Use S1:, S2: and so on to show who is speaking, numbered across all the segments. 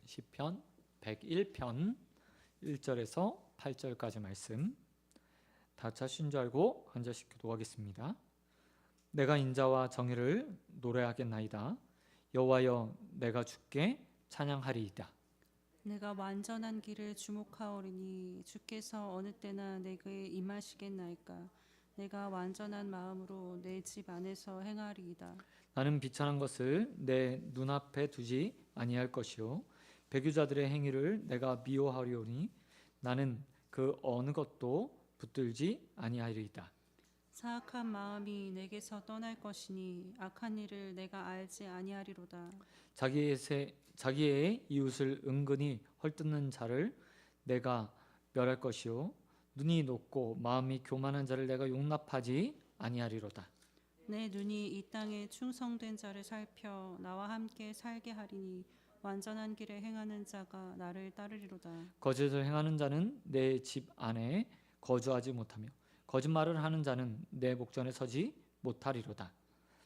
S1: 시편 101편 1절에서 8절까지 말씀 다 찾으신 줄 알고 한 절씩 교독하겠습니다. 내가 인자와 정의를 노래하겠나이다. 여호와여, 내가 주께 찬양하리이다.
S2: 내가 완전한 길을 주목하오리니 주께서 어느 때나 내게 임하시겠나이까. 내가 완전한 마음으로 내 집 안에서 행하리이다.
S1: 나는 비천한 것을 내 눈앞에 두지 아니할 것이요 배교자들의 행위를 내가 미워하리오니 나는 그 어느 것도 붙들지 아니하리이다.
S2: 사악한 마음이 내게서 떠날 것이니 악한 일을 내가 알지 아니하리로다.
S1: 자기의 이웃을 은근히 헐뜯는 자를 내가 멸할 것이요 눈이 높고 마음이 교만한 자를 내가 용납하지 아니하리로다.
S2: 내 눈이 이 땅에 충성된 자를 살펴 나와 함께 살게 하리니 완전한 길에 행하는 자가 나를 따르리로다.
S1: 거짓을 행하는 자는 내 집 안에 거주하지 못하며 거짓말을 하는 자는 내 목전에 서지 못하리로다.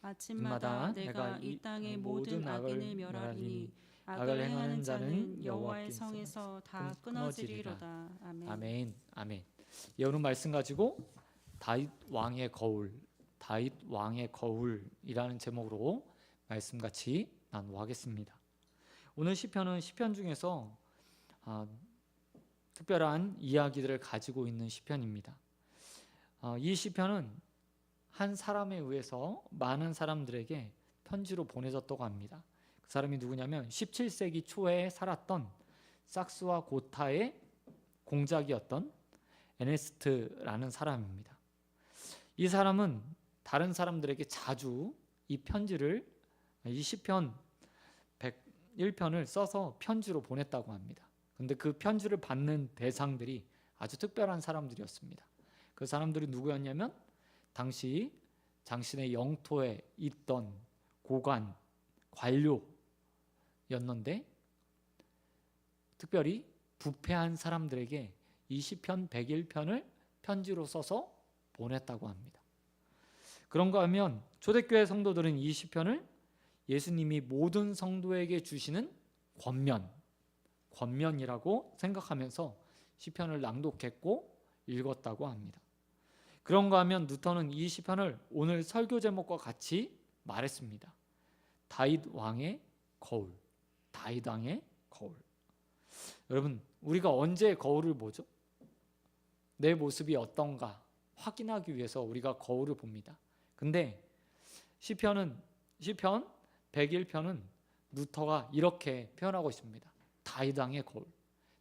S2: 아침마다 내가 이 땅의 모든 악인을 멸하리니 악을 행하는 자는 여호와의 성에서 다 끊어지리로다. 아멘.
S1: 아멘. 아멘. 예, 오늘 말씀 가지고 다윗 왕의 거울이라는 제목으로 말씀 같이 나누겠습니다. 오늘 시편은 시편 중에서 특별한 이야기들을 가지고 있는 시편입니다. 이 시편은 한 사람에 의해서 많은 사람들에게 편지로 보내졌다고 합니다. 그 사람이 누구냐면 17세기 초에 살았던 sak스와 고타의 공작이었던 에네스트라는 사람입니다. 이 사람은 다른 사람들에게 자주 이 시편 101편을 써서 편지로 보냈다고 합니다. 그런데 그 편지를 받는 대상들이 아주 특별한 사람들이었습니다. 그 사람들이 누구였냐면 당시 당신의 영토에 있던 고관, 관료였는데 특별히 부패한 사람들에게 이 시편 101편을 편지로 써서 보냈다고 합니다. 그런가 하면 초대교회 성도들은 이 시편을 예수님이 모든 성도에게 주시는 권면이라고 생각하면서 시편을 낭독했고 읽었다고 합니다. 그런가 하면 루터는 이 시편을 오늘 설교 제목과 같이 말했습니다. 다윗 왕의 거울. 여러분, 우리가 언제 거울을 보죠? 내 모습이 어떤가 확인하기 위해서 우리가 거울을 봅니다. 근데 시편 101편은 루터가 이렇게 표현하고 있습니다. 다윗 왕의 거울.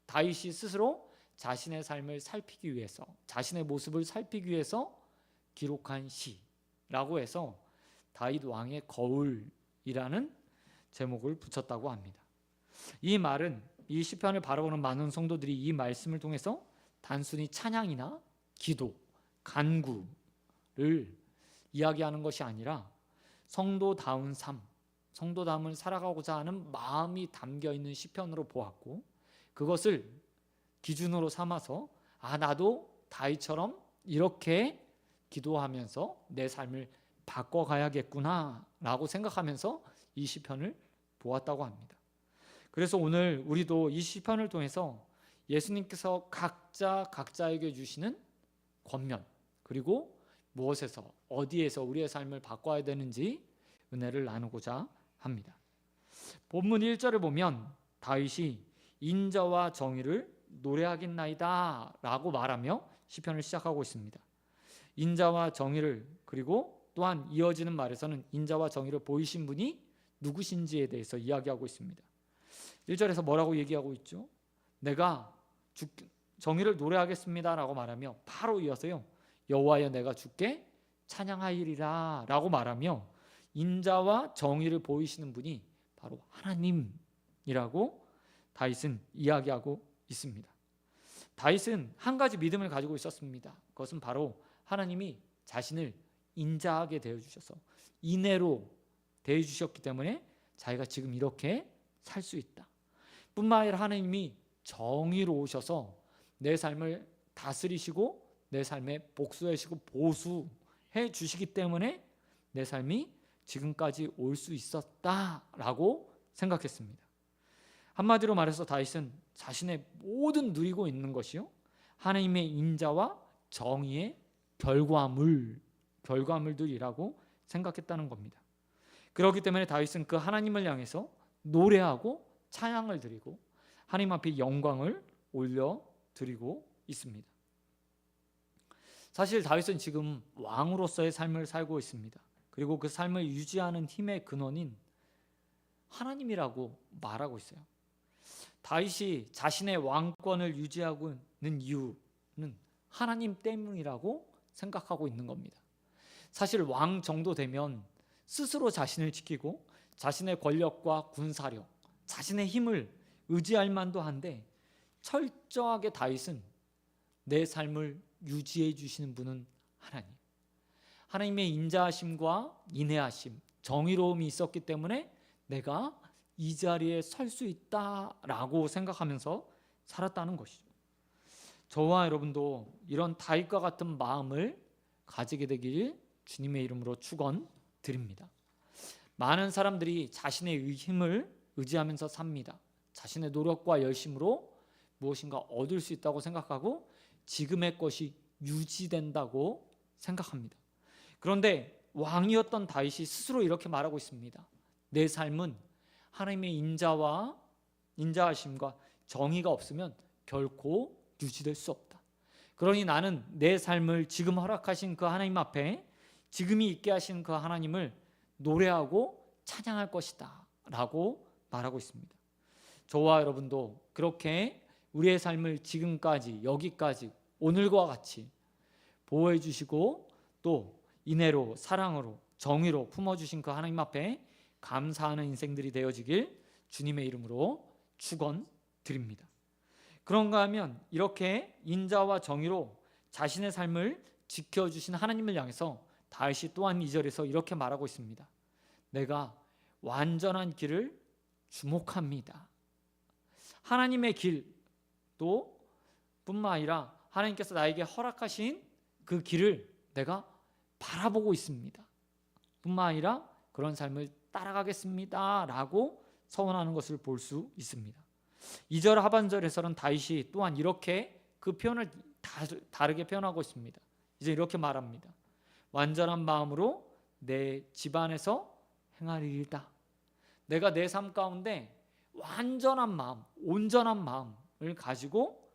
S1: 다윗이 스스로 자신의 삶을 살피기 위해서, 자신의 모습을 살피기 위해서 기록한 시라고 해서 다윗 왕의 거울이라는 제목을 붙였다고 합니다. 이 말은 이 시편을 바라보는 많은 성도들이 이 말씀을 통해서 단순히 찬양이나 기도, 간구를 이야기하는 것이 아니라 성도다운 삶, 성도다움을 살아가고자 하는 마음이 담겨있는 시편으로 보았고 그것을 기준으로 삼아서 나도 다윗처럼 이렇게 기도하면서 내 삶을 바꿔가야겠구나 라고 생각하면서 이 시편을 보았다고 합니다. 그래서 오늘 우리도 이 시편을 통해서 예수님께서 각자에게 주시는 권면, 그리고 무엇에서 어디에서 우리의 삶을 바꿔야 되는지 은혜를 나누고자 합니다. 본문 1절을 보면 다윗이 인자와 정의를 노래하겠나이다 라고 말하며 시편을 시작하고 있습니다. 인자와 정의를, 그리고 또한 이어지는 말에서는 인자와 정의를 보이신 분이 누구신지에 대해서 이야기하고 있습니다. 1절에서 뭐라고 얘기하고 있죠? 내가 정의를 노래하겠습니다 라고 말하며 바로 이어서요, 여호와여, 내가 주께 찬양하리라 라고 말하며 인자와 정의를 보이시는 분이 바로 하나님이라고 다윗은 이야기하고 있습니다. 다윗은 한 가지 믿음을 가지고 있었습니다. 그것은 바로 하나님이 자신을 인자하게 대해주셔서 인애로 대해주셨기 때문에 자기가 지금 이렇게 살 수 있다. 뿐만 아니라 하나님이 정의로우셔서 내 삶을 다스리시고 내 삶에 복수하시고 보수해 주시기 때문에 내 삶이 지금까지 올 수 있었다라고 생각했습니다. 한마디로 말해서 다윗은 자신의 모든 누리고 있는 것이요 하나님의 인자와 정의의 결과물들이라고 생각했다는 겁니다. 그렇기 때문에 다윗은 그 하나님을 향해서 노래하고 찬양을 드리고 하나님 앞에 영광을 올려드리고 있습니다. 사실 다윗은 지금 왕으로서의 삶을 살고 있습니다. 그리고 그 삶을 유지하는 힘의 근원인 하나님이라고 말하고 있어요. 다윗이 자신의 왕권을 유지하고 있는 이유는 하나님 때문이라고 생각하고 있는 겁니다. 사실 왕 정도 되면 스스로 자신을 지키고 자신의 권력과 군사력, 자신의 힘을 의지할 만도 한데 철저하게 다윗은 내 삶을 유지해 주시는 분은 하나님. 하나님의 인자하심과 인애하심, 정의로움이 있었기 때문에 내가 이 자리에 설 수 있다라고 생각하면서 살았다는 것이죠. 저와 여러분도 이런 다윗과 같은 마음을 가지게 되길 주님의 이름으로 축원드립니다. 많은 사람들이 자신의 힘을 의지하면서 삽니다. 자신의 노력과 열심으로 무엇인가 얻을 수 있다고 생각하고 지금의 것이 유지된다고 생각합니다. 그런데 왕이었던 다윗이 스스로 이렇게 말하고 있습니다. 내 삶은 하나님의 인자하심과 정의가 없으면 결코 유지될 수 없다. 그러니 나는 내 삶을 지금 허락하신 그 하나님 앞에 지금이 있게 하신 그 하나님을 노래하고 찬양할 것이다 라고 말하고 있습니다. 저와 여러분도 그렇게 우리의 삶을 지금까지 여기까지 오늘과 같이 보호해 주시고 또 인애로 사랑으로 정의로 품어주신 그 하나님 앞에 감사하는 인생들이 되어지길 주님의 이름으로 축원드립니다. 그런가 하면 이렇게 인자와 정의로 자신의 삶을 지켜주신 하나님을 향해서 다윗이 또한 2절에서 이렇게 말하고 있습니다. 내가 완전한 길을 주목합니다. 하나님의 길도 뿐만 아니라 하나님께서 나에게 허락하신 그 길을 내가 바라보고 있습니다. 뿐만 아니라 그런 삶을 따라가겠습니다 라고 서원하는 것을 볼 수 있습니다. 2절 하반절에서는 다윗이 또한 이렇게 그 표현을 다르게 표현하고 있습니다. 이제 이렇게 말합니다. 완전한 마음으로 내 집안에서 행하리이다. 내가 내 삶 가운데 완전한 마음, 온전한 마음을 가지고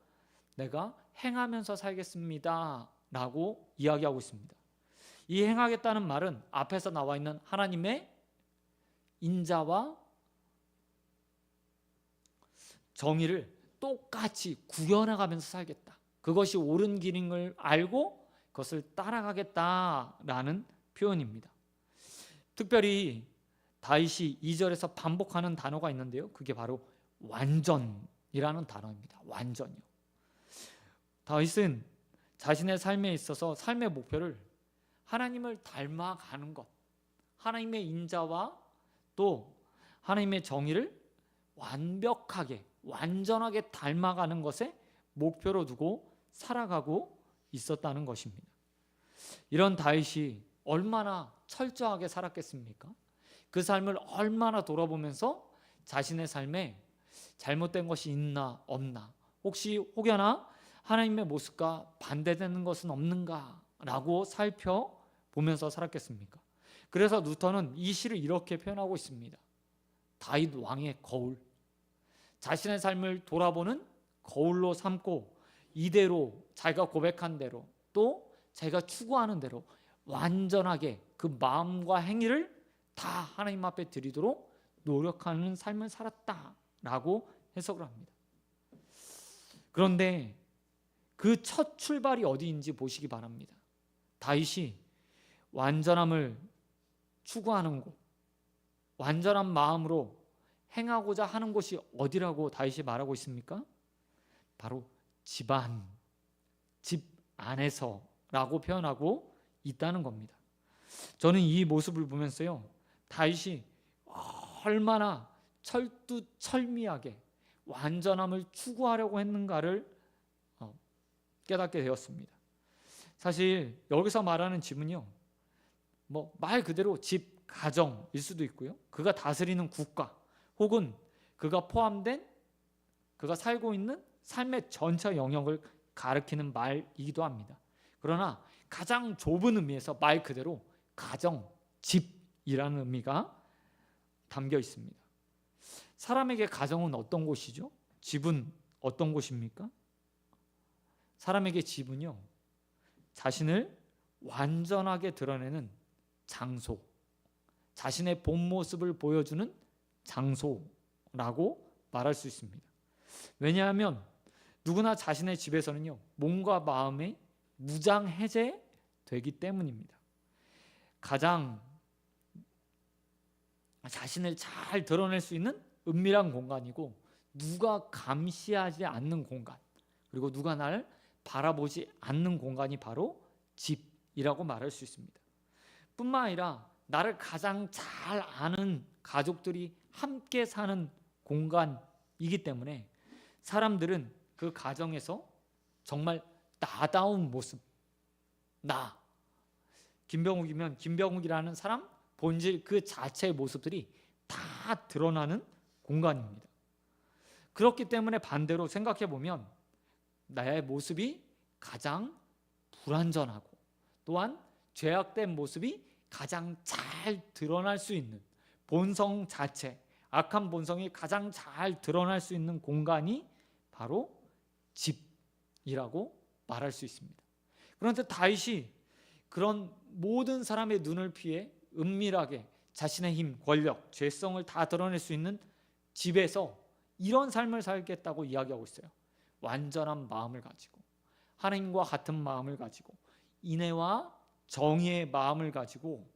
S1: 내가 행하면서 살겠습니다 라고 이야기하고 있습니다. 이 행하겠다는 말은 앞에서 나와 있는 하나님의 인자와 정의를 똑같이 구현해가면서 살겠다. 그것이 옳은 길인 걸 알고 그것을 따라가겠다라는 표현입니다. 특별히 다윗이 2절에서 반복하는 단어가 있는데요. 그게 바로 완전이라는 단어입니다. 완전이요. 다윗은 자신의 삶에 있어서 삶의 목표를 하나님을 닮아가는 것, 하나님의 인자와 또 하나님의 정의를 완벽하게 완전하게 닮아가는 것에 목표로 두고 살아가고 있었다는 것입니다. 이런 다윗이 얼마나 철저하게 살았겠습니까? 그 삶을 얼마나 돌아보면서 자신의 삶에 잘못된 것이 있나 없나, 혹시 혹여나 하나님의 모습과 반대되는 것은 없는가 라고 살펴보면서 살았겠습니까? 그래서 루터는 이 시를 이렇게 표현하고 있습니다. 다윗 왕의 거울, 자신의 삶을 돌아보는 거울로 삼고 이대로 자기가 고백한 대로 또 자기가 추구하는 대로 완전하게 그 마음과 행위를 다 하나님 앞에 드리도록 노력하는 삶을 살았다라고 해석을 합니다. 그런데 그 첫 출발이 어디인지 보시기 바랍니다. 다윗이 완전함을 추구하는 곳, 완전한 마음으로 행하고자 하는 곳이 어디라고 다윗이 말하고 있습니까? 바로 집안, 집 안에서라고 표현하고 있다는 겁니다. 저는 이 모습을 보면서요, 다윗이 얼마나 철두철미하게 완전함을 추구하려고 했는가를 깨닫게 되었습니다. 사실 여기서 말하는 집은요, 말 그대로 집, 가정일 수도 있고요, 그가 다스리는 국가 혹은 그가 포함된 그가 살고 있는 삶의 전체 영역을 가리키는 말이기도 합니다. 그러나 가장 좁은 의미에서 말 그대로 가정, 집이라는 의미가 담겨 있습니다. 사람에게 가정은 어떤 곳이죠? 집은 어떤 곳입니까? 사람에게 집은요, 자신을 완전하게 드러내는 장소, 자신의 본 모습을 보여주는 장소라고 말할 수 있습니다. 왜냐하면 누구나 자신의 집에서는요, 몸과 마음이 무장해제되기 때문입니다. 가장 자신을 잘 드러낼 수 있는 은밀한 공간이고, 누가 감시하지 않는 공간, 그리고 누가 나를 바라보지 않는 공간이 바로 집이라고 말할 수 있습니다. 뿐만 아니라 나를 가장 잘 아는 가족들이 함께 사는 공간이기 때문에 사람들은 그 가정에서 정말 나다운 모습, 나 김병욱이면 김병욱이라는 사람 본질 그 자체의 모습들이 다 드러나는 공간입니다. 그렇기 때문에 반대로 생각해 보면 나의 모습이 가장 불완전하고, 또한 죄악된 모습이 가장 잘 드러날 수 있는 본성 자체, 악한 본성이 가장 잘 드러날 수 있는 공간이 바로 집이라고 말할 수 있습니다. 그런데 다윗이 그런 모든 사람의 눈을 피해 은밀하게 자신의 힘, 권력, 죄성을 다 드러낼 수 있는 집에서 이런 삶을 살겠다고 이야기하고 있어요. 완전한 마음을 가지고, 하나님과 같은 마음을 가지고, 인애와 정의의 마음을 가지고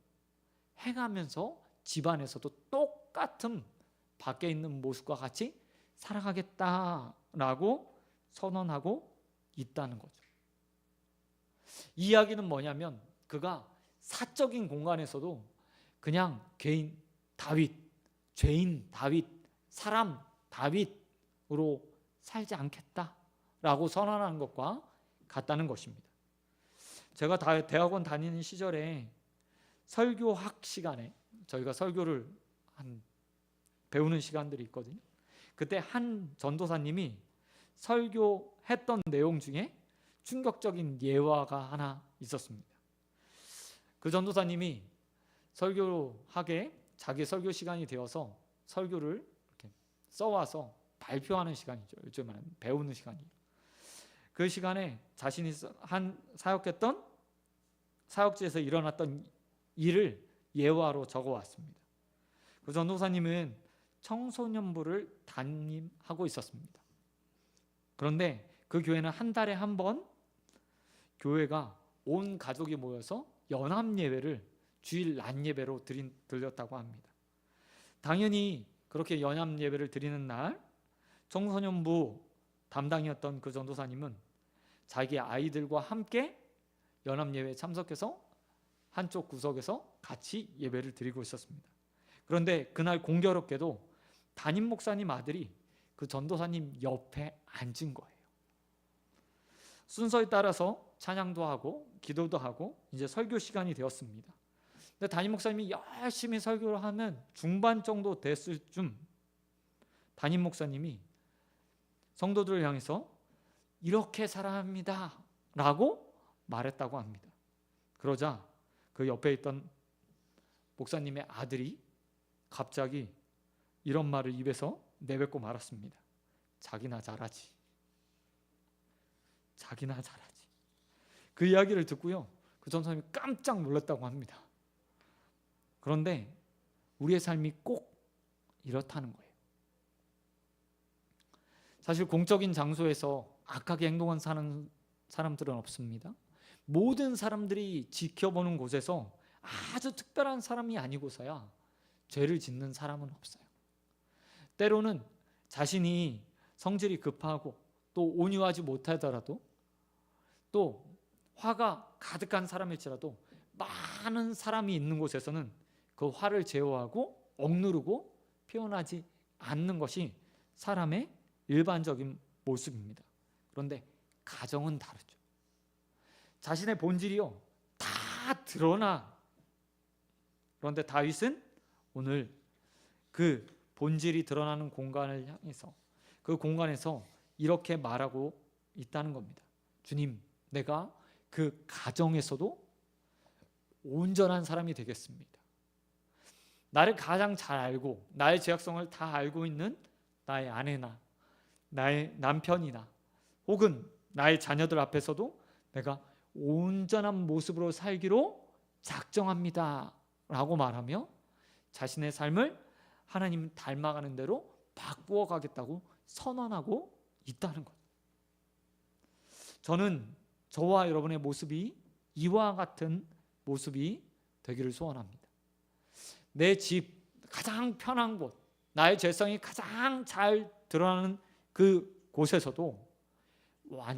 S1: 행하면서 집안에서도 똑같은 밖에 있는 모습과 같이 살아가겠다라고 선언하고 있다는 거죠. 이 이야기는 뭐냐면, 그가 사적인 공간에서도 그냥 개인 다윗, 죄인 다윗, 사람 다윗으로 살지 않겠다라고 선언하는 것과 같다는 것입니다. 제가 대학원 다니는 시절에 설교학 시간에 저희가 설교를 배우는 시간들이 있거든요. 그때 한 전도사님이 설교했던 내용 중에 충격적인 예화가 하나 있었습니다. 그 전도사님이 설교하게 자기 설교 시간이 되어서 설교를 이렇게 써와서 발표하는 시간이죠. 요즘 말하는 배우는 시간이에요. 그 시간에 자신이 사역했던 사역지에서 일어났던 일을 예화로 적어왔습니다. 그 전도사님은 청소년부를 담임하고 있었습니다. 그런데 그 교회는 한 달에 한 번 교회가 온 가족이 모여서 연합예배를 주일 낮 예배로 드렸다고 합니다. 당연히 그렇게 연합예배를 드리는 날 청소년부 담당이었던 그 전도사님은 자기 아이들과 함께 연합예배에 참석해서 한쪽 구석에서 같이 예배를 드리고 있었습니다. 그런데 그날 공교롭게도 담임 목사님 아들이 그 전도사님 옆에 앉은 거예요. 순서에 따라서 찬양도 하고 기도도 하고 이제 설교 시간이 되었습니다. 근데 담임 목사님이 열심히 설교를 하면 중반 정도 됐을 쯤 담임 목사님이 성도들을 향해서 이렇게 살아야 라고 말했다고 합니다. 그러자 그 옆에 있던 목사님의 아들이 갑자기 이런 말을 입에서 내뱉고 말았습니다. 자기나 잘하지. 자기나 잘하지. 그 이야기를 듣고요, 그 전사님이 깜짝 놀랐다고 합니다. 그런데 우리의 삶이 꼭 이렇다는 거예요. 사실 공적인 장소에서 악하게 행동하는 사람들은 없습니다. 모든 사람들이 지켜보는 곳에서 아주 특별한 사람이 아니고서야 죄를 짓는 사람은 없어요. 때로는 자신이 성질이 급하고 또 온유하지 못하더라도, 또 화가 가득한 사람일지라도 많은 사람이 있는 곳에서는 그 화를 제어하고 억누르고 표현하지 않는 것이 사람의 일반적인 모습입니다. 그런데 가정은 다르죠. 자신의 본질이요 다 드러나. 그런데 다윗은 오늘 그 본질이 드러나는 공간을 향해서 그 공간에서 이렇게 말하고 있다는 겁니다. 주님, 내가 그 가정에서도 온전한 사람이 되겠습니다. 나를 가장 잘 알고 나의 죄악성을 다 알고 있는 나의 아내나 나의 남편이나 혹은 나의 자녀들 앞에서도 내가 온전한 모습으로 살기로 작정합니다 라고 말하며 자신의 삶을 하나님 닮아가는 대로 바꾸어 가겠다고 선언하고 있다는 것. 저는 저와 여러분의 모습이 이와 같은 모습이 되기를 소원합니다. 내 집, 가장 편한 곳, 나의 죄성이 가장 잘 드러나는 그 곳에서도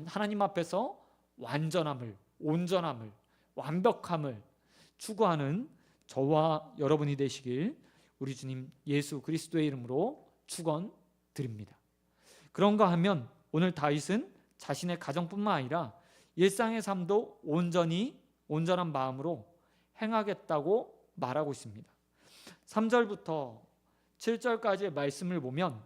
S1: 하나님 앞에서 완전함을, 온전함을, 완벽함을 추구하는 저와 여러분이 되시길 우리 주님 예수 그리스도의 이름으로 축원드립니다. 그런가 하면 오늘 다윗은 자신의 가정뿐만 아니라 일상의 삶도 온전한 마음으로 행하겠다고 말하고 있습니다. 3절부터 7절까지의 말씀을 보면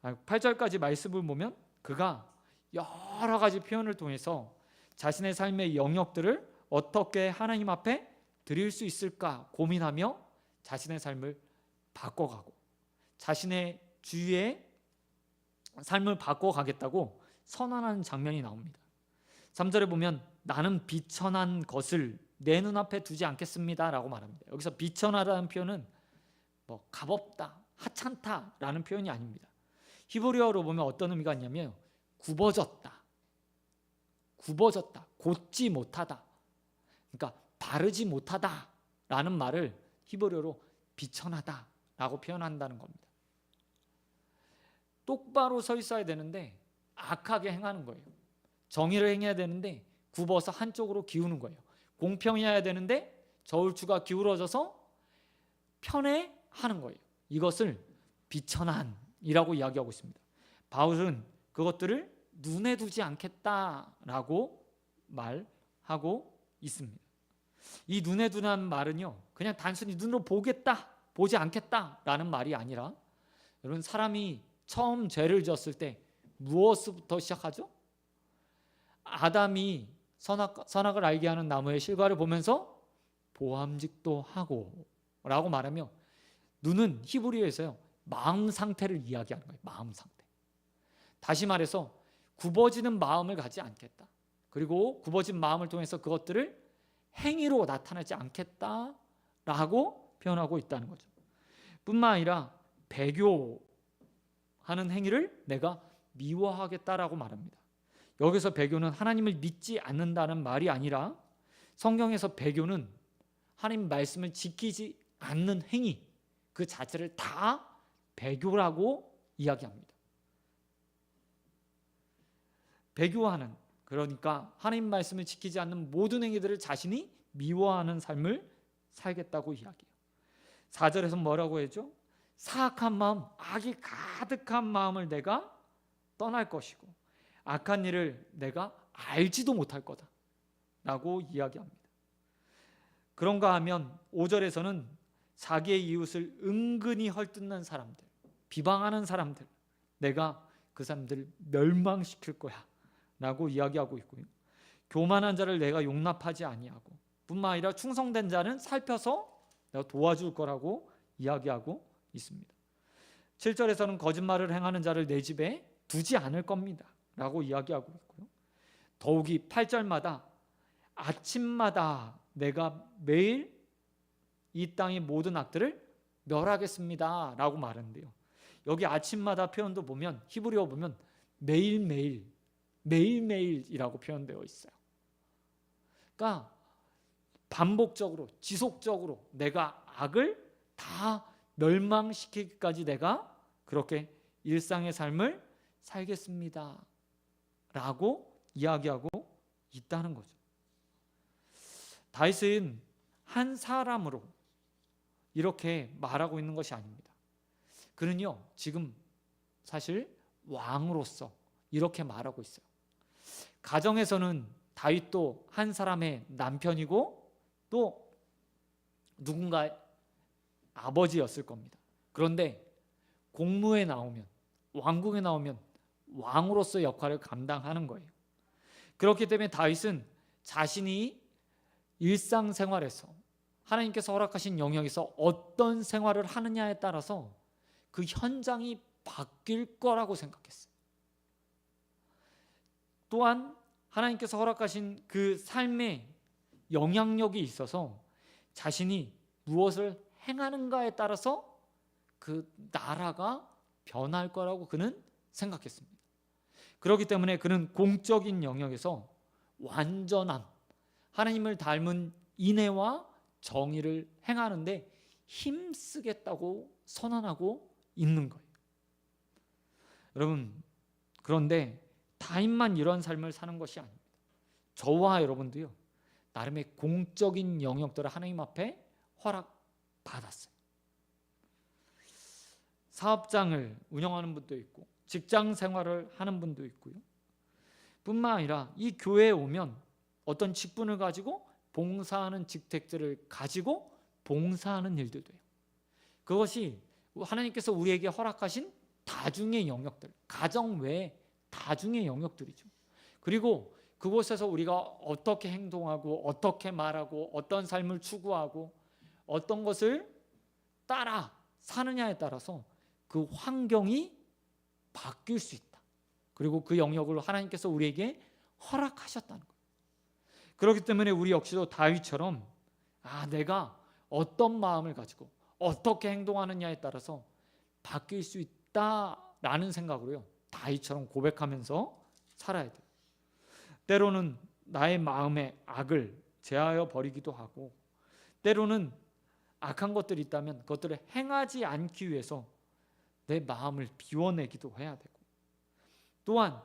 S1: 8절까지 말씀을 보면 그가 여러 가지 표현을 통해서 자신의 삶의 영역들을 어떻게 하나님 앞에 드릴 수 있을까 고민하며 자신의 삶을 바꿔가고 자신의 주위의 삶을 바꿔가겠다고 선언하는 장면이 나옵니다. 3절에 보면 나는 비천한 것을 내 눈앞에 두지 않겠습니다 라고 말합니다. 여기서 비천하다는 표현은 값없다, 하찮다라는 표현이 아닙니다. 히브리어로 보면 어떤 의미가 있냐면 굽어졌다, 곧지 못하다, 그러니까 바르지 못하다라는 말을 히브리어로 비천하다라고 표현한다는 겁니다. 똑바로 서 있어야 되는데 악하게 행하는 거예요. 정의를 행해야 되는데 굽어서 한쪽으로 기우는 거예요. 공평해야 되는데 저울추가 기울어져서 편애하는 거예요. 이것을 비천한이라고 이야기하고 있습니다. 바울은 그것들을 눈에 두지 않겠다라고 말하고 있습니다. 이 눈에 두는 말은요, 그냥 단순히 눈으로 보겠다, 보지 않겠다라는 말이 아니라, 여러분 사람이 처음 죄를 지었을 때 무엇부터 시작하죠? 아담이 선악을 알게 하는 나무의 실과를 보면서 보암직도 하고 라고 말하며, 눈은 히브리어에서요 마음 상태를 이야기하는 거예요. 마음 상태. 다시 말해서 굽어지는 마음을 갖지 않겠다, 그리고 굽어진 마음을 통해서 그것들을 행위로 나타나지 않겠다라고 표현하고 있다는 거죠. 뿐만 아니라 배교하는 행위를 내가 미워하겠다라고 말합니다. 여기서 배교는 하나님을 믿지 않는다는 말이 아니라, 성경에서 배교는 하나님 말씀을 지키지 않는 행위 그 자체를 다 배교라고 이야기합니다. 배교하는, 그러니까 하나님 말씀을 지키지 않는 모든 행위들을 자신이 미워하는 삶을 살겠다고 이야기해요. 4절에서 뭐라고 했죠? 사악한 마음, 악이 가득한 마음을 내가 떠날 것이고 악한 일을 내가 알지도 못할 거다 라고 이야기합니다. 그런가 하면 5절에서는 자기의 이웃을 은근히 헐뜯는 사람들, 비방하는 사람들, 내가 그 사람들을 멸망시킬 거야 라고 이야기하고 있고요. 교만한 자를 내가 용납하지 아니하고, 뿐만 아니라 충성된 자는 살펴서 내가 도와줄 거라고 이야기하고 있습니다. 7절에서는 거짓말을 행하는 자를 내 집에 두지 않을 겁니다 라고 이야기하고 있고요. 더욱이 8절마다 아침마다 내가 매일 이 땅의 모든 악들을 멸하겠습니다 라고 말하는데요, 여기 아침마다 표현도 보면 히브리어 보면 매일매일이라고 표현되어 있어요. 그러니까 반복적으로 지속적으로 내가 악을 다 멸망시키기까지 내가 그렇게 일상의 삶을 살겠습니다 라고 이야기하고 있다는 거죠. 다윗은 한 사람으로 이렇게 말하고 있는 것이 아닙니다. 그는요 지금 사실 왕으로서 이렇게 말하고 있어요. 가정에서는 다윗도 한 사람의 남편이고 또 누군가의 아버지였을 겁니다. 그런데 공무에 나오면, 왕궁에 나오면 왕으로서 역할을 감당하는 거예요. 그렇기 때문에 다윗은 자신이 일상생활에서 하나님께서 허락하신 영역에서 어떤 생활을 하느냐에 따라서 그 현장이 바뀔 거라고 생각했어요. 또한 하나님께서 허락하신 그 삶의 영향력이 있어서 자신이 무엇을 행하는가에 따라서 그 나라가 변할 거라고 그는 생각했습니다. 그렇기 때문에 그는 공적인 영역에서 완전한 하나님을 닮은 인애와 정의를 행하는데 힘쓰겠다고 선언하고 있는 거예요. 여러분, 그런데 다윗만 이런 삶을 사는 것이 아닙니다. 저와 여러분도요, 나름의 공적인 영역들을 하나님 앞에 허락받았어요. 사업장을 운영하는 분도 있고 직장 생활을 하는 분도 있고요. 뿐만 아니라 이 교회에 오면 어떤 직분을 가지고 봉사하는 직책들을 가지고 봉사하는 일도 돼요. 그것이 하나님께서 우리에게 허락하신 다중의 영역들, 가정 외에 다중의 영역들이죠. 그리고 그곳에서 우리가 어떻게 행동하고 어떻게 말하고 어떤 삶을 추구하고 어떤 것을 따라 사느냐에 따라서 그 환경이 바뀔 수 있다. 그리고 그 영역을 하나님께서 우리에게 허락하셨다는 거예요. 그렇기 때문에 우리 역시도 다윗처럼 내가 어떤 마음을 가지고 어떻게 행동하느냐에 따라서 바뀔 수 있다라는 생각으로요, 다윗처럼 고백하면서 살아야 돼요. 때로는 나의 마음의 악을 제하여 버리기도 하고, 때로는 악한 것들이 있다면 그것들을 행하지 않기 위해서 내 마음을 비워내기도 해야 되고, 또한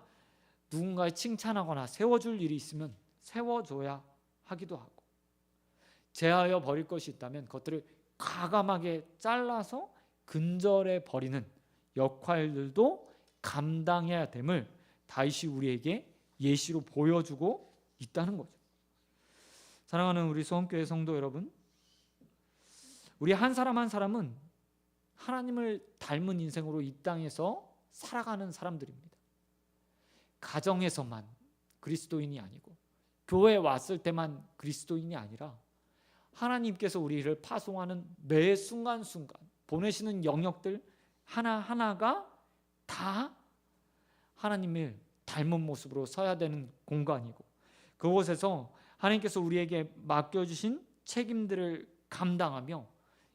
S1: 누군가의 칭찬하거나 세워줄 일이 있으면 세워줘야 하기도 하고, 제하여 버릴 것이 있다면 그것들을 과감하게 잘라서 근절해 버리는 역할들도 감당해야 됨을 다윗이 우리에게 예시로 보여주고 있다는 거죠. 사랑하는 우리 소원교회 성도 여러분, 우리 한 사람 한 사람은 하나님을 닮은 인생으로 이 땅에서 살아가는 사람들입니다. 가정에서만 그리스도인이 아니고 교회에 왔을 때만 그리스도인이 아니라 하나님께서 우리를 파송하는 매 순간순간 보내시는 영역들 하나하나가 다 하나님을 닮은 모습으로 서야 되는 공간이고, 그곳에서 하나님께서 우리에게 맡겨주신 책임들을 감당하며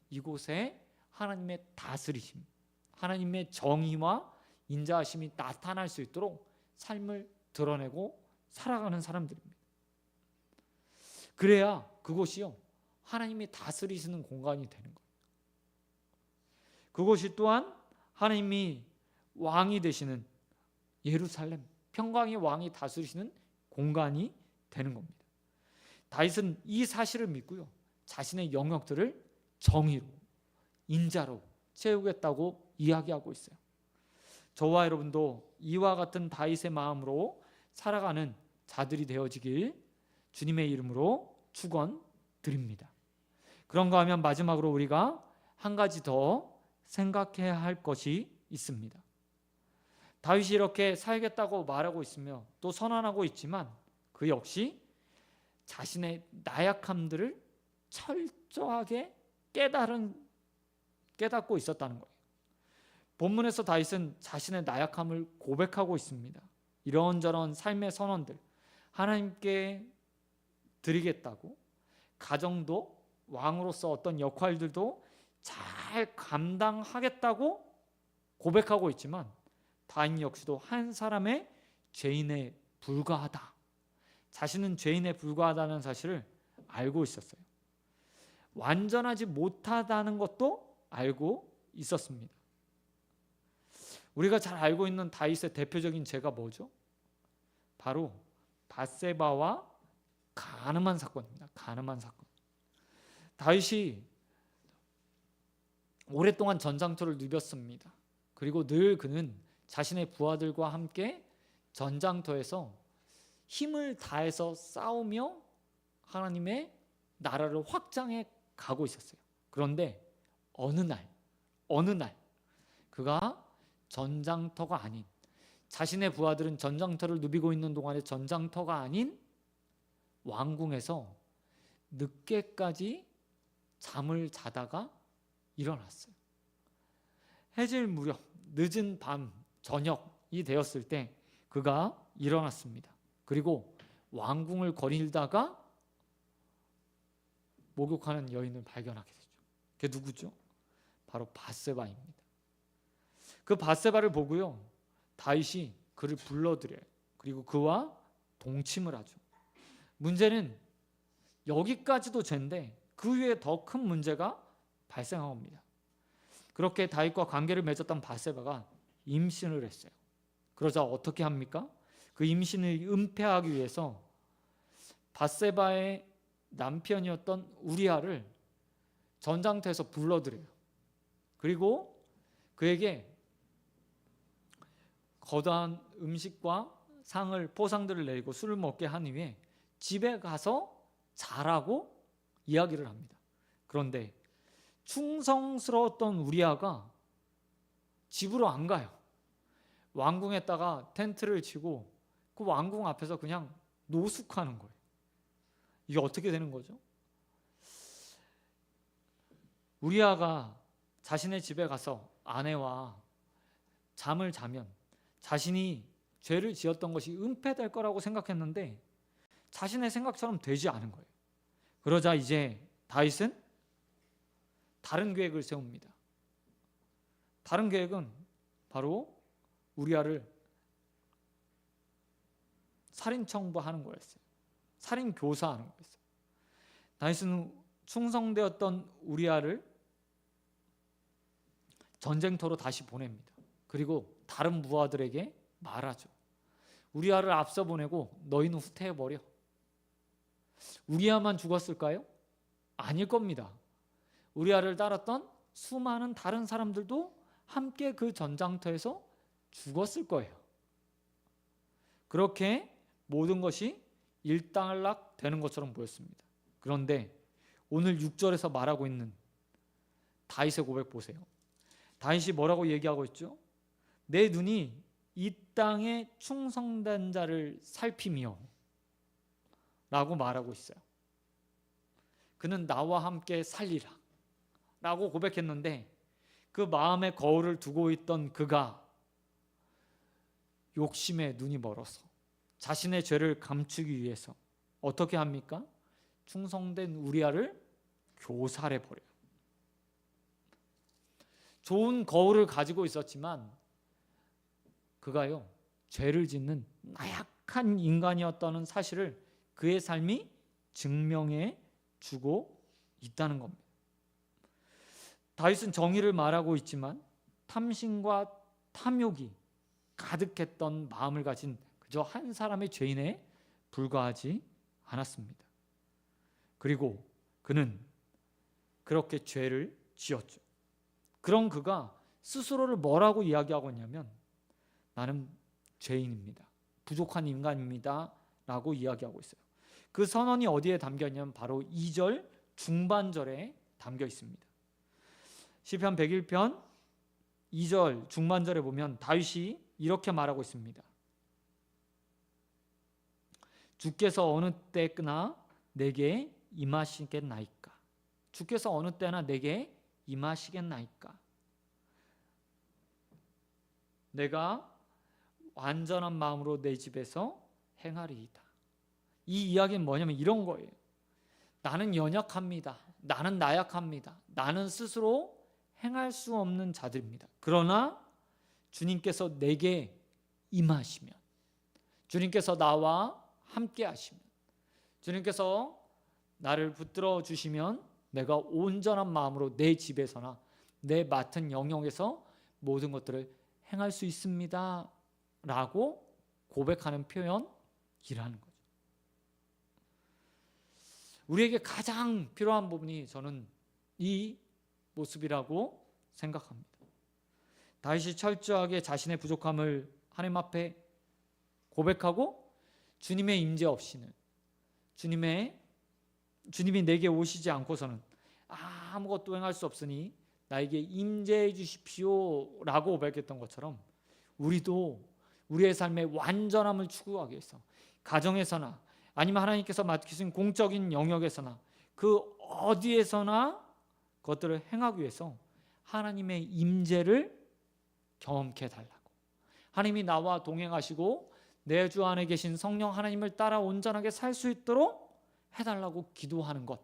S1: 이곳에 하나님의 다스리심, 하나님의 정의와 인자하심이 나타날 수 있도록 삶을 드러내고 살아가는 사람들입니다. 그래야 그곳이요, 하나님이 다스리시는 공간이 되는 거예요. 그곳이 또한 하나님이 왕이 되시는 예루살렘, 평강의 왕이 다스리시는 공간이 되는 겁니다. 다윗은 이 사실을 믿고요, 자신의 영역들을 정의로, 인자로 채우겠다고 이야기하고 있어요. 저와 여러분도 이와 같은 다윗의 마음으로 살아가는 자들이 되어지길 주님의 이름으로 축원드립니다. 그런가 하면 마지막으로 우리가 한 가지 더 생각해야 할 것이 있습니다. 다윗이 이렇게 살겠다고 말하고 있으며 또 선언하고 있지만 그 역시 자신의 나약함들을 철저하게 깨닫고 있었다는 거예요. 본문에서 다윗은 자신의 나약함을 고백하고 있습니다. 이런저런 삶의 선언들 하나님께 드리겠다고, 가정도 왕으로서 어떤 역할들도 잘 감당하겠다고 고백하고 있지만 다윗 역시도 한 사람의 죄인에 불과하다, 자신은 죄인에 불과하다는 사실을 알고 있었어요. 완전하지 못하다는 것도 알고 있었습니다. 우리가 잘 알고 있는 다윗의 대표적인 죄가 뭐죠? 바로 밧세바와 간음한 사건입니다. 간음한 사건. 다윗이 오랫동안 전장터를 누볐습니다. 그리고 늘 그는 자신의 부하들과 함께 전장터에서 힘을 다해서 싸우며 하나님의 나라를 확장해 가고 있었어요. 그런데 어느 날 그가 전장터가 아닌 자신의 부하들은 전장터를 누비고 있는 동안에 전장터가 아닌 왕궁에서 늦게까지 잠을 자다가 일어났어요. 해질 무렵 늦은 밤 저녁이 되었을 때 그가 일어났습니다. 그리고 왕궁을 거닐다가 목욕하는 여인을 발견하게 되죠. 그게 누구죠? 바로 밧세바입니다. 그 밧세바를 보고요, 다윗이 그를 불러들여요. 그리고 그와 동침을 하죠. 문제는 여기까지도 죄인데 그 위에 더 큰 문제가 발생합니다. 그렇게 다윗과 관계를 맺었던 밧세바가 임신을 했어요. 그러자 어떻게 합니까? 그 임신을 은폐하기 위해서 밧세바의 남편이었던 우리아를 전장터에서 불러들여요. 그리고 그에게 거대한 음식과 상을 포상들을 내리고 술을 먹게 한 후에 집에 가서 자라고 이야기를 합니다. 그런데 충성스러웠던 우리아가 집으로 안 가요. 왕궁에다가 텐트를 치고 그 왕궁 앞에서 그냥 노숙하는 거예요. 이게 어떻게 되는 거죠? 우리아가 자신의 집에 가서 아내와 잠을 자면 자신이 죄를 지었던 것이 은폐될 거라고 생각했는데 자신의 생각처럼 되지 않은 거예요. 그러자 이제 다윗은 다른 계획을 세웁니다. 다른 계획은 바로 우리아를 살인 청부하는 거였어요. 살인 교사하는 거였어요. 다윗은 충성되었던 우리아를 전쟁터로 다시 보냅니다. 그리고 다른 부하들에게 말하죠. 우리아를 앞서 보내고 너희는 후퇴해버려. 우리아만 죽었을까요? 아닐 겁니다. 우리아를 따랐던 수많은 다른 사람들도 함께 그 전장터에서 죽었을 거예요. 그렇게 모든 것이 일단락 되는 것처럼 보였습니다. 그런데 오늘 6절에서 말하고 있는 다윗의 고백 보세요. 다윗이 뭐라고 얘기하고 있죠? 내 눈이 이 땅에 충성된 자를 살피며 라고 말하고 있어요. 그는 나와 함께 살리라 라고 고백했는데 그 마음에 거울을 두고 있던 그가 욕심에 눈이 멀어서 자신의 죄를 감추기 위해서 어떻게 합니까? 충성된 우리아를 교살해 버려요. 좋은 거울을 가지고 있었지만 그가요, 죄를 짓는 나약한 인간이었다는 사실을 그의 삶이 증명해 주고 있다는 겁니다. 다윗은 정의를 말하고 있지만 탐심과 탐욕이 가득했던 마음을 가진 그저 한 사람의 죄인에 불과하지 않았습니다. 그리고 그는 그렇게 죄를 지었죠. 그런 그가 스스로를 뭐라고 이야기하고 있냐면 나는 죄인입니다. 부족한 인간입니다. 라고 이야기하고 있어요. 그 선언이 어디에 담겨 있냐면 바로 2절 중반절에 담겨 있습니다. 시편 101편 2절 중반절에 보면 다윗이 이렇게 말하고 있습니다. 주께서 어느 때나 내게 임하시겠나이까. 주께서 어느 때나 내게 임하시겠나이까. 내가 완전한 마음으로 내 집에서 행하리이다. 이 이야기는 뭐냐면 이런 거예요. 나는 연약합니다. 나는 나약합니다. 나는 스스로 행할 수 없는 자들입니다. 그러나 주님께서 내게 임하시면, 주님께서 나와 함께 하시면, 주님께서 나를 붙들어 주시면 내가 온전한 마음으로 내 집에서나 내 맡은 영역에서 모든 것들을 행할 수 있습니다 라고 고백하는 표현이라는 거죠. 우리에게 가장 필요한 부분이 저는 이 모습이라고 생각합니다. 다윗이 철저하게 자신의 부족함을 하나님 앞에 고백하고 주님의 임재 없이는 주님이 내게 오시지 않고서는 아무것도 행할 수 없으니 나에게 임재해 주십시오 라고 고백했던 것처럼 우리도 우리의 삶의 완전함을 추구하기 위해서 가정에서나 아니면 하나님께서 맡기신 공적인 영역에서나 그 어디에서나 그것들을 행하기 위해서 하나님의 임재를 경험케 해달라고, 하나님이 나와 동행하시고 내 주 안에 계신 성령 하나님을 따라 온전하게 살 수 있도록 해달라고 기도하는 것,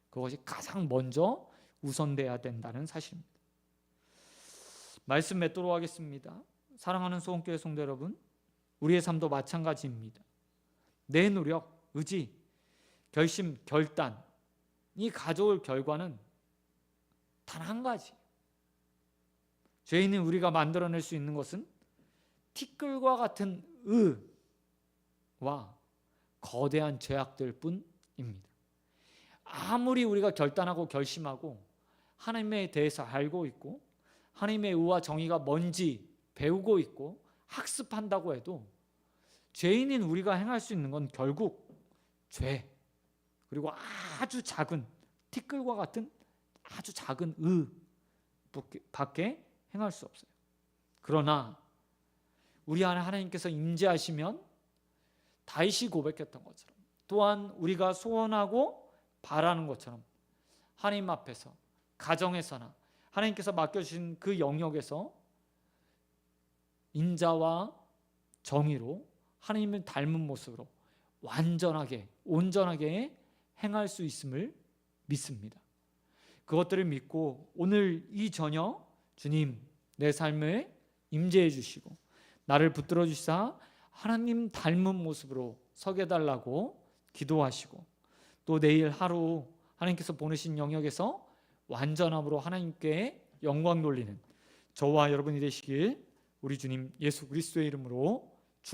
S1: 그것이 가장 먼저 우선돼야 된다는 사실입니다. 말씀 맺도록 하겠습니다. 사랑하는 소원교회 성도 여러분, 우리의 삶도 마찬가지입니다. 내 노력, 의지, 결심, 결단이 가져올 결과는 단 한 가지. 죄인인 우리가 만들어낼 수 있는 것은 티끌과 같은 의와 거대한 죄악들 뿐입니다. 아무리 우리가 결단하고 결심하고 하나님에 대해서 알고 있고 하나님의 의와 정의가 뭔지 배우고 있고 학습한다고 해도 죄인인 우리가 행할 수 있는 건 결국 죄, 그리고 아주 작은 티끌과 같은 아주 작은 의밖에 행할 수 없어요. 그러나 우리 안에 하나님께서 임재하시면 다윗이 고백했던 것처럼, 또한 우리가 소원하고 바라는 것처럼 하나님 앞에서 가정에서나 하나님께서 맡겨주신 그 영역에서 인자와 정의로 하나님을 닮은 모습으로 완전하게 온전하게 행할 수 있음을 믿습니다. 그것들을 믿고 오늘 이 저녁 주님 내 삶에 임재해 주시고 나를 붙들어 주시사 하나님 닮은 모습으로 서게 달라고 기도하시고, 또 내일 하루 하나님께서 보내신 영역에서 완전함으로 하나님께 영광 돌리는 저와 여러분이 되시길 우리 주님 예수 그리스도의 이름으로